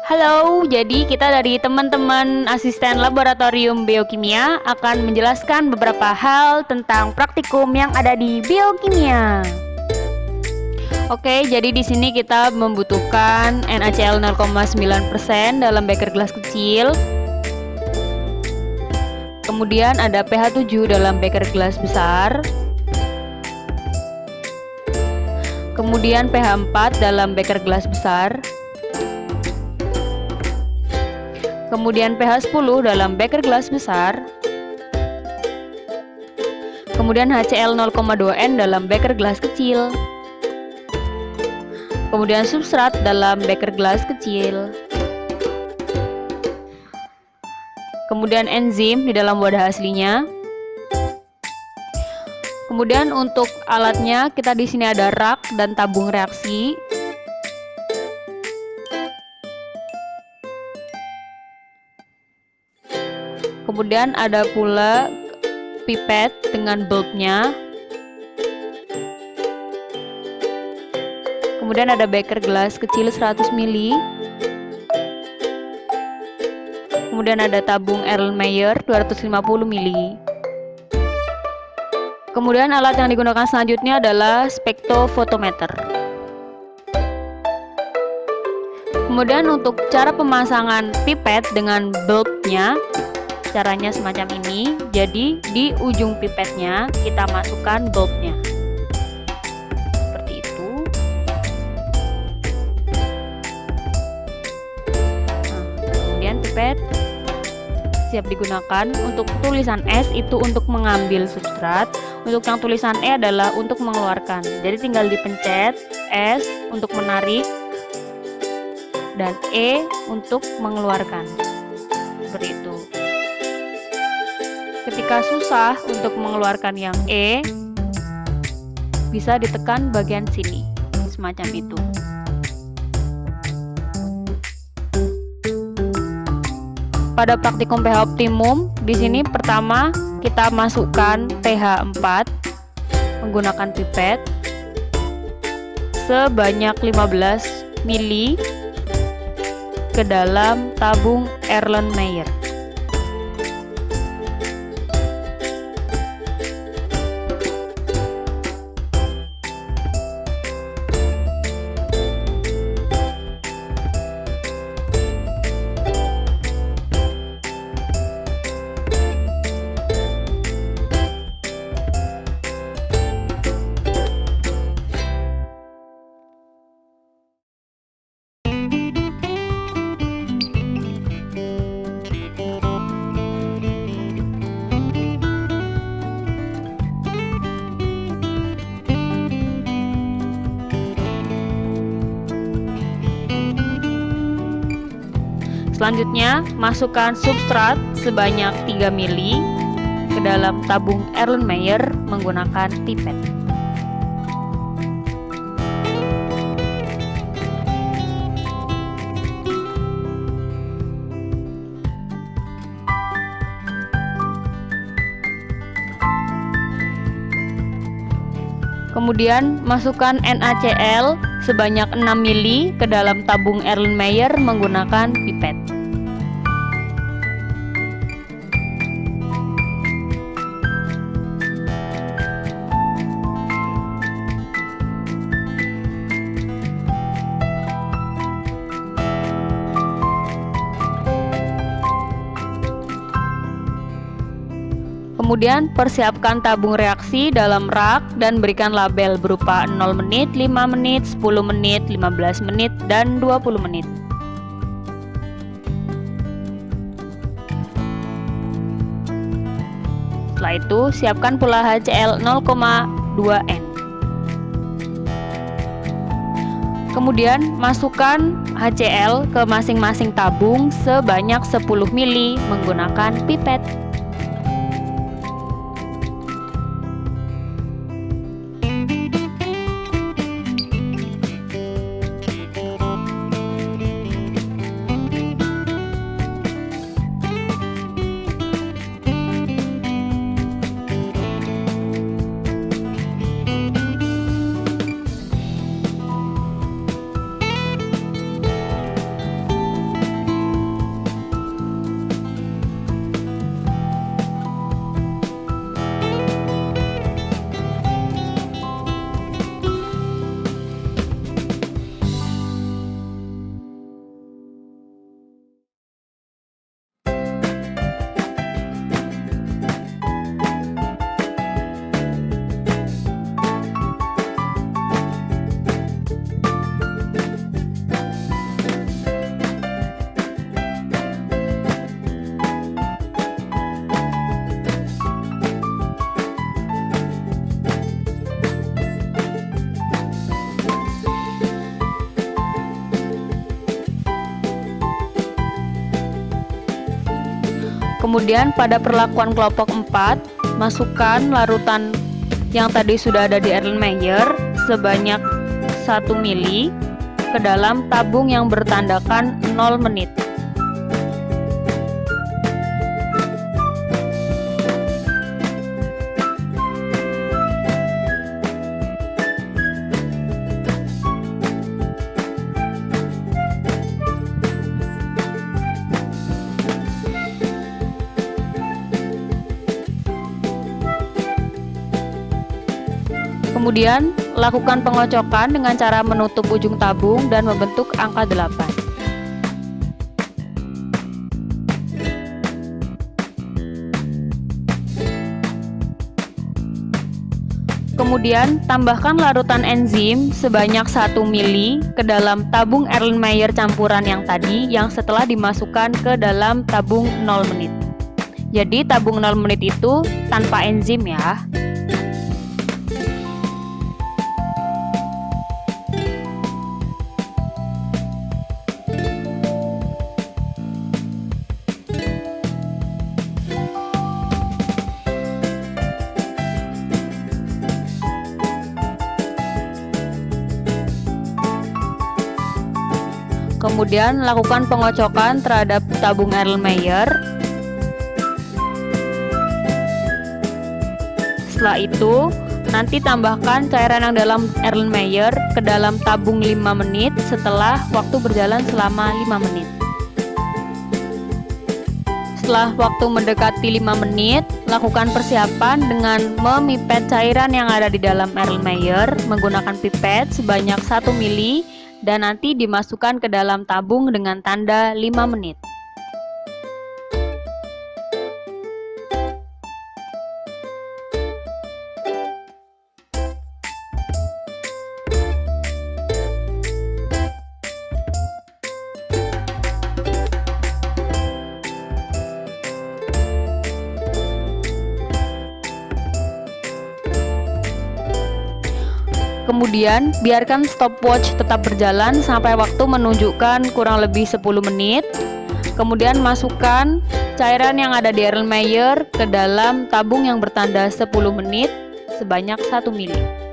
Halo, jadi kita dari teman-teman asisten laboratorium biokimia akan menjelaskan beberapa hal tentang praktikum yang ada di biokimia. Oke, jadi di sini kita membutuhkan NaCl 0,9% dalam beker gelas kecil. Kemudian ada pH 7 dalam beker gelas besar. Kemudian pH 4 dalam beker gelas besar. Kemudian pH 10 dalam beker gelas besar. Kemudian HCl 0,2N dalam beker gelas kecil. Kemudian substrat dalam beker gelas kecil. Kemudian enzim di dalam wadah aslinya. Kemudian untuk alatnya kita di sini ada rak dan tabung reaksi. Kemudian ada pula pipet dengan bulbnya. Kemudian ada beker gelas kecil 100 ml. Kemudian ada tabung Erlenmeyer 250 ml. Kemudian alat yang digunakan selanjutnya adalah spektrofotometer. Kemudian untuk cara pemasangan pipet dengan bulbnya, caranya semacam ini. Jadi di ujung pipetnya kita masukkan bulbnya seperti itu. Kemudian pipet siap digunakan. Untuk tulisan S itu untuk mengambil substrat, untuk yang tulisan E adalah untuk mengeluarkan. Jadi tinggal dipencet S untuk menarik dan E untuk mengeluarkan, seperti itu. Ketika susah untuk mengeluarkan yang E, bisa ditekan bagian sini, semacam itu. Pada praktikum pH optimum, di sini pertama kita masukkan pH 4 menggunakan pipet sebanyak 15 ml ke dalam tabung Erlenmeyer. Selanjutnya, masukkan substrat sebanyak 3 ml ke dalam tabung Erlenmeyer menggunakan pipet. Kemudian masukkan NaCl sebanyak 6 ml ke dalam tabung Erlenmeyer menggunakan pipet. Kemudian persiapkan tabung reaksi dalam rak dan berikan label berupa 0 menit, 5 menit, 10 menit, 15 menit, dan 20 menit. Setelah itu, siapkan pula HCl 0,2N. Kemudian, masukkan HCl ke masing-masing tabung sebanyak 10 ml menggunakan pipet. Kemudian pada perlakuan kelompok 4, masukkan larutan yang tadi sudah ada di Erlenmeyer sebanyak 1 mili ke dalam tabung yang bertandakan 0 menit. Kemudian, lakukan pengocokan dengan cara menutup ujung tabung dan membentuk angka 8. Kemudian, tambahkan larutan enzim sebanyak 1 mili ke dalam tabung Erlenmeyer campuran yang tadi yang setelah dimasukkan ke dalam tabung 0 menit. Jadi, tabung 0 menit itu tanpa enzim ya. Kemudian lakukan pengocokan terhadap tabung Erlenmeyer. Setelah itu, nanti tambahkan cairan yang dalam Erlenmeyer ke dalam tabung 5 menit setelah waktu berjalan selama 5 menit. Setelah waktu mendekati 5 menit, lakukan persiapan dengan memipet cairan yang ada di dalam Erlenmeyer menggunakan pipet sebanyak 1 mili dan nanti dimasukkan ke dalam tabung dengan tanda 5 menit. Kemudian, biarkan stopwatch tetap berjalan sampai waktu menunjukkan kurang lebih 10 menit. Kemudian, masukkan cairan yang ada di Erlenmeyer ke dalam tabung yang bertanda 10 menit sebanyak 1 mili.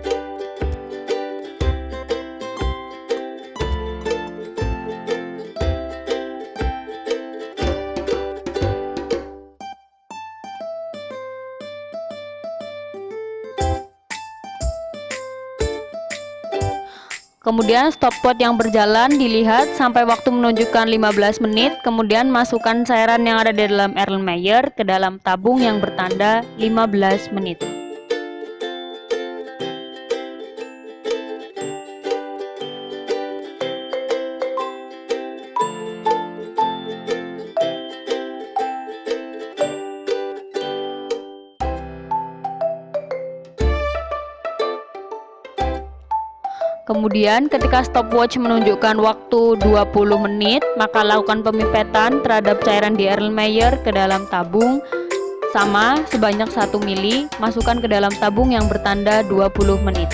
Kemudian stopwatch yang berjalan dilihat sampai waktu menunjukkan 15 menit, kemudian masukkan cairan yang ada di dalam Erlenmeyer ke dalam tabung yang bertanda 15 menit. Kemudian ketika stopwatch menunjukkan waktu 20 menit, maka lakukan pemipetan terhadap cairan di Erlenmeyer ke dalam tabung sama sebanyak 1 mili, masukkan ke dalam tabung yang bertanda 20 menit.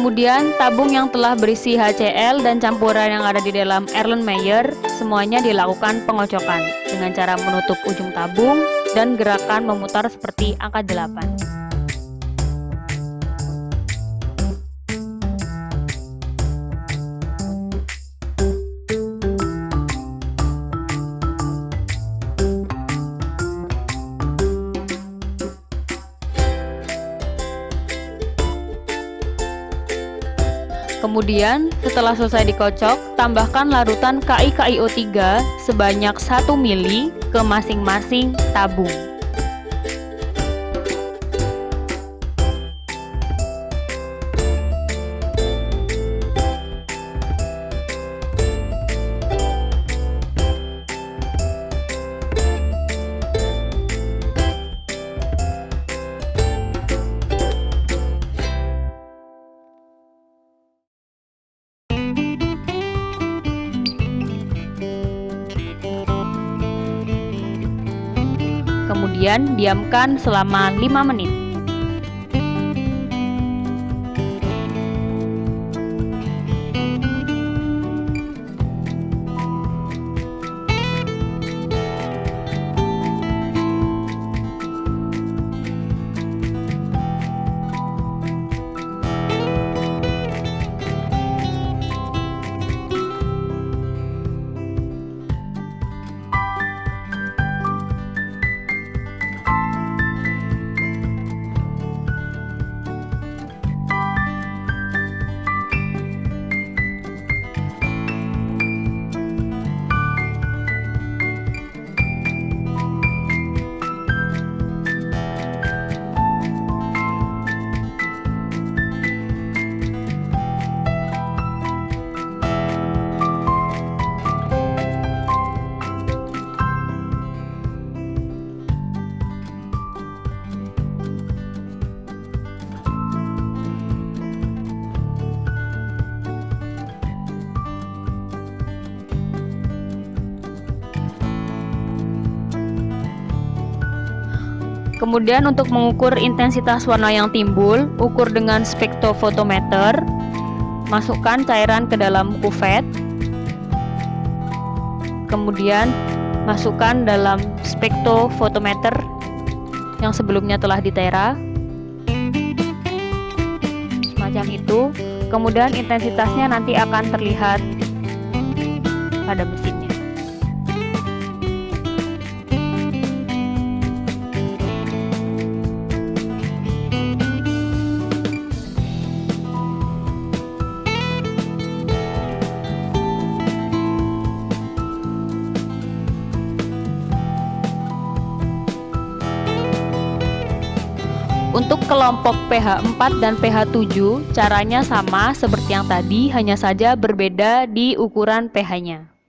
Kemudian tabung yang telah berisi HCl dan campuran yang ada di dalam Erlenmeyer semuanya dilakukan pengocokan dengan cara menutup ujung tabung dan gerakan memutar seperti angka 8. Kemudian, setelah selesai dikocok, tambahkan larutan KiKiO3 sebanyak 1 mili ke masing-masing tabung. Kemudian diamkan selama 5 menit. Kemudian untuk mengukur intensitas warna yang timbul, ukur dengan spektrofotometer. Masukkan cairan ke dalam kuvet. Kemudian masukkan dalam spektrofotometer yang sebelumnya telah ditera. Semacam itu. Kemudian intensitasnya nanti akan terlihat pada mesinnya. Untuk kelompok pH 4 dan pH 7, caranya sama seperti yang tadi, hanya saja berbeda di ukuran pH-nya.